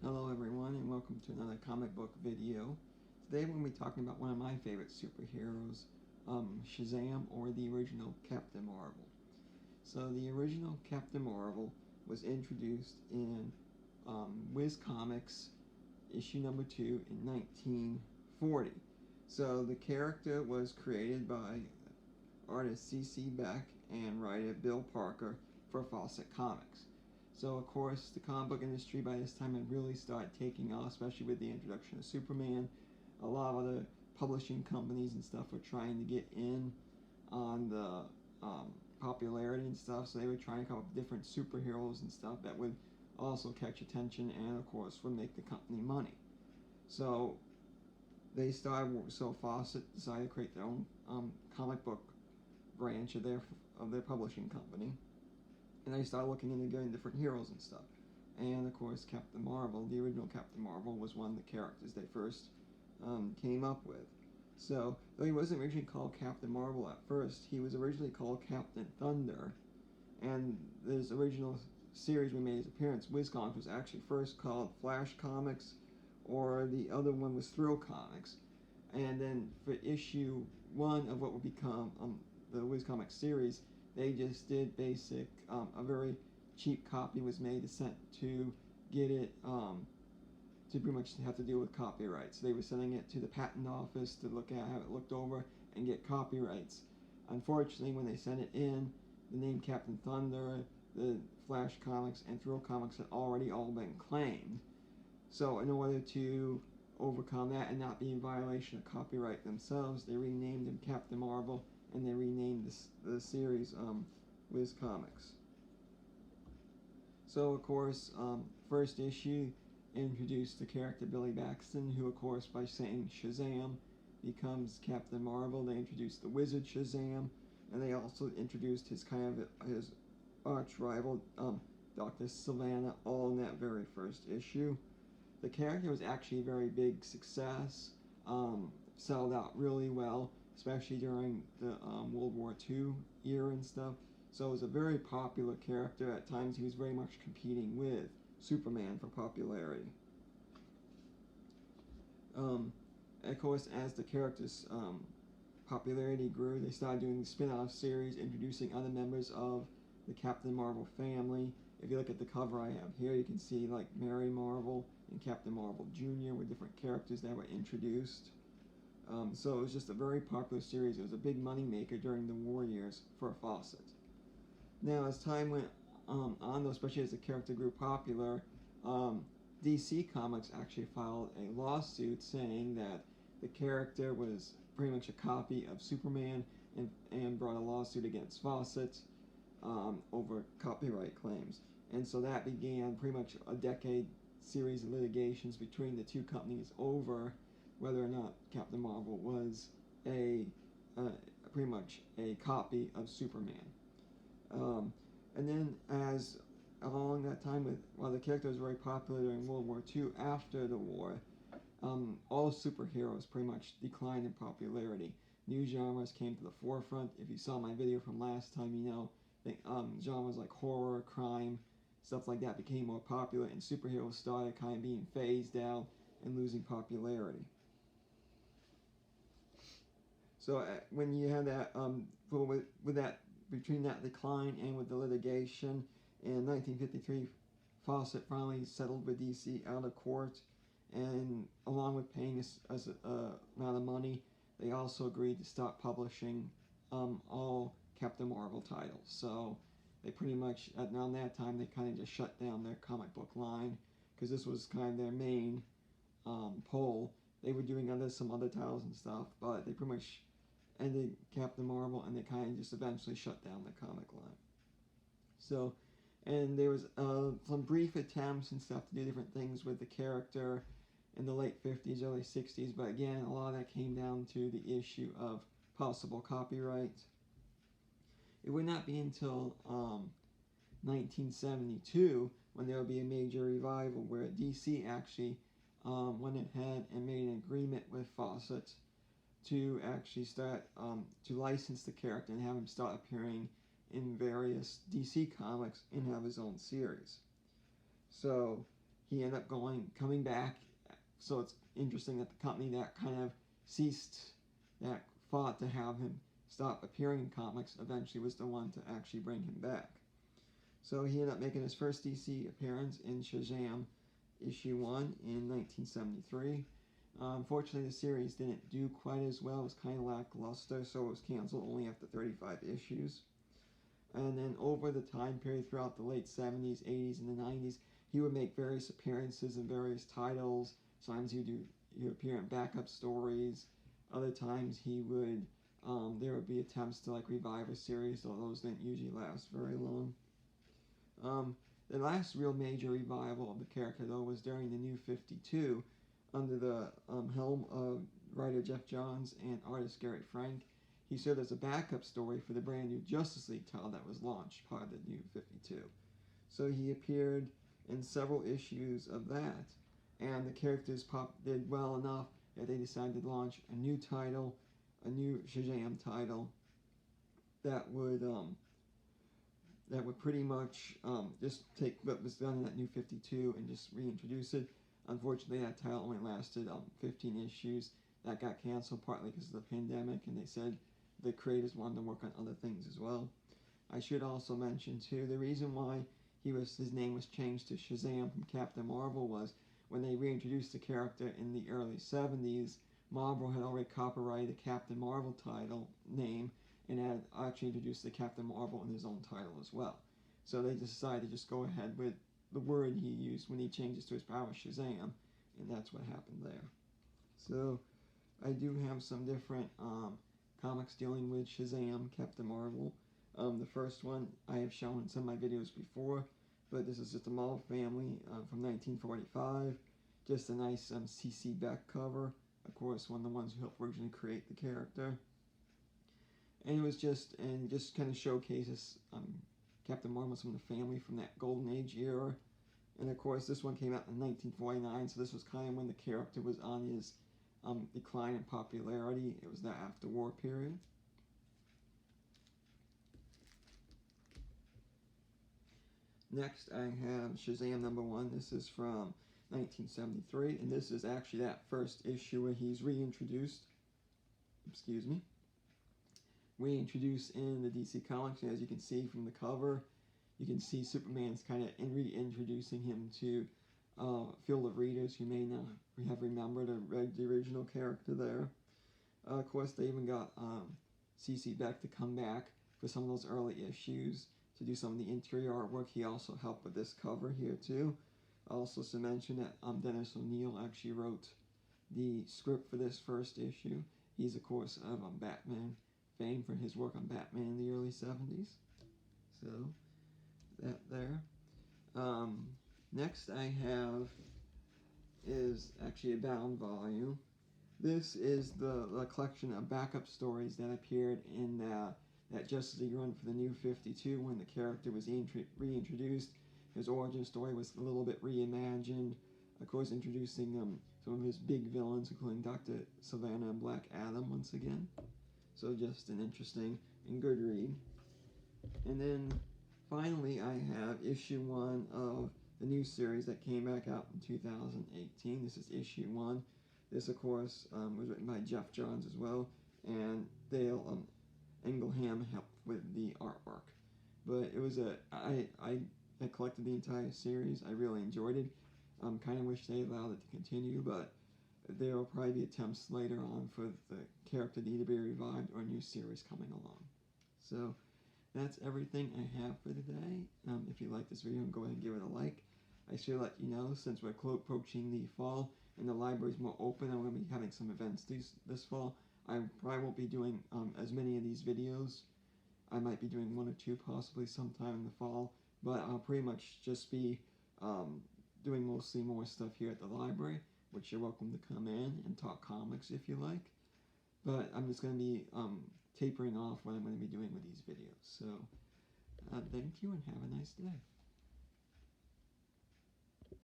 Hello everyone and welcome to another comic book video. Today we're going to be talking about one of my favorite superheroes, Shazam, or the original Captain Marvel. So the original Captain Marvel was introduced in Viz Comics issue number 2 in 1940. So the character was created by artist C.C. Beck and writer Bill Parker for Fawcett Comics. So of course the comic book industry by this time had really started taking off, especially with the introduction of Superman. A lot of other publishing companies and stuff were trying to get in on the popularity and stuff, so they were trying to come up with different superheroes and stuff that would also catch attention and of course would make the company money. So Fawcett decided to create their own comic book branch of their publishing company, and they started looking into getting different heroes and stuff. And of course, Captain Marvel, the original Captain Marvel, was one of the characters they first came up with. So, though he wasn't originally called Captain Marvel at first, he was originally called Captain Thunder. And this original series we made his appearance, Viz Comics, was actually first called Flash Comics, or the other one was Thrill Comics. And then for issue 1 of what would become the Viz Comics series, they just did basic, a very cheap copy was made to send to get it, to pretty much have to deal with copyrights. So they were sending it to the patent office to look at, have it looked over, and get copyrights. Unfortunately, when they sent it in, the name Captain Thunder, the Flash Comics, and Thrill Comics had already all been claimed. So in order to overcome that and not be in violation of copyright themselves, they renamed him Captain Marvel, and they renamed the series Viz Comics. So of course, first issue introduced the character Billy Batson, who of course by saying Shazam becomes Captain Marvel. They introduced the Wizard Shazam, and they also introduced his arch rival Dr. Sivana, all in that very first issue. The character was actually a very big success, sold out really well, especially during the World War II era and stuff. So it was a very popular character. At times he was very much competing with Superman for popularity. Of course, as the character's popularity grew, they started doing spin-off series introducing other members of the Captain Marvel family. If you look at the cover I have here, you can see like Mary Marvel and Captain Marvel Jr. were different characters that were introduced. So it was just a very popular series. It was a big money maker during the war years for Fawcett. Now, as time went on, though, especially as the character grew popular, DC Comics actually filed a lawsuit saying that the character was pretty much a copy of Superman, and brought a lawsuit against Fawcett over copyright claims. And so that began pretty much a decade series of litigations between the two companies over whether or not Captain Marvel was pretty much a copy of Superman. And then as along that time, while the character was very popular during World War II, after the war, all superheroes pretty much declined in popularity. New genres came to the forefront. If you saw my video from last time, you know that genres like horror, crime, stuff like that became more popular, and superheroes started kind of being phased out and losing popularity. So when you have that, with that, between that decline and with the litigation, in 1953, Fawcett finally settled with DC out of court, and along with paying us amount of money, they also agreed to stop publishing all Captain Marvel titles. So they pretty much, around that time, they kind of just shut down their comic book line, because this was kind of their main pull. They were doing some other titles and stuff, but they pretty much ended Captain Marvel, and they kind of just eventually shut down the comic line. So, and there was some brief attempts and stuff to do different things with the character in the late 50s, early 60s, but again, a lot of that came down to the issue of possible copyright. It would not be until 1972 when there would be a major revival where DC actually went ahead and made an agreement with Fawcett to actually start to license the character and have him start appearing in various DC comics and have his own series. So he ended up coming back. So it's interesting that the company that kind of that fought to have him stop appearing in comics eventually was the one to actually bring him back. So he ended up making his first DC appearance in Shazam issue 1 in 1973. Unfortunately, the series didn't do quite as well. It was kind of lackluster, so it was canceled only after 35 issues. And then over the time period throughout the late 70s, 80s, and the 90s, he would make various appearances in various titles. Sometimes he would appear in backup stories. Other times there would be attempts to revive a series, though those didn't usually last very long. The last real major revival of the character, though, was during the New 52, under the helm of writer Geoff Johns and artist Gary Frank. He served as a backup story for the brand new Justice League title that was launched, part of the New 52. So he appeared in several issues of that, and the characters did well enough that they decided to launch a new title, a new Shazam title, that would pretty much just take what was done in that New 52 and just reintroduce it. Unfortunately, that title only lasted 15 issues. That got canceled partly because of the pandemic, and they said the creators wanted to work on other things as well. I should also mention too, the reason why his name was changed to Shazam from Captain Marvel was when they reintroduced the character in the early 70s, Marvel had already copyrighted the Captain Marvel title name and had actually introduced the Captain Marvel in his own title as well. So they decided to just go ahead with the word he used when he changes to his power, Shazam, and that's what happened there. So I do have some different comics dealing with Shazam, Captain Marvel. The first one I have shown in some of my videos before, but this is just a Marvel family from 1945. Just a nice C.C. Beck cover. Of course, one of the ones who helped originally create the character. And it was just kind of showcases Captain Marvel and some of the family from that Golden Age era. And of course, this one came out in 1949, so this was kind of when the character was on his decline in popularity. It was the after-war period. Next, I have Shazam #1. This is from 1973, and this is actually that first issue where he's reintroduced. Reintroduced in the DC Comics. As you can see from the cover, you can see Superman's kind of reintroducing him to field of readers who may not have remembered or read the original character there. Of course, they even got C.C. Beck to come back for some of those early issues to do some of the interior artwork. He also helped with this cover here too. Also to mention that Dennis O'Neil actually wrote the script for this first issue. He's of course of Batman fame for his work on Batman in the early 70s. So that there. Next I have is actually a bound volume. This is the collection of backup stories that appeared in that Justice League run for the New 52 when the character was reintroduced. His origin story was a little bit reimagined, of course introducing some of his big villains, including Dr. Sivana and Black Adam once again. So just an interesting and good read. And then finally I have issue 1 of the new series that came back out in 2018. This is issue 1. This of course was written by Geoff Johns as well, and Dale Engelham helped with the artwork. But it was I collected the entire series. I really enjoyed it. Kind of wish they allowed it to continue, but there will probably be attempts later on for the character to either be revived or a new series coming along. So that's everything I have for today. If you like this video, go ahead and give it a like. I should let you know, since we're approaching the fall and the library's more open, I'm going to be having some events this fall. I probably won't be doing as many of these videos. I might be doing 1 or 2 possibly sometime in the fall, but I'll pretty much just be doing mostly more stuff here at the library, which you're welcome to come in and talk comics if you like. But I'm just going to be tapering off what I'm going to be doing with these videos. So thank you and have a nice day.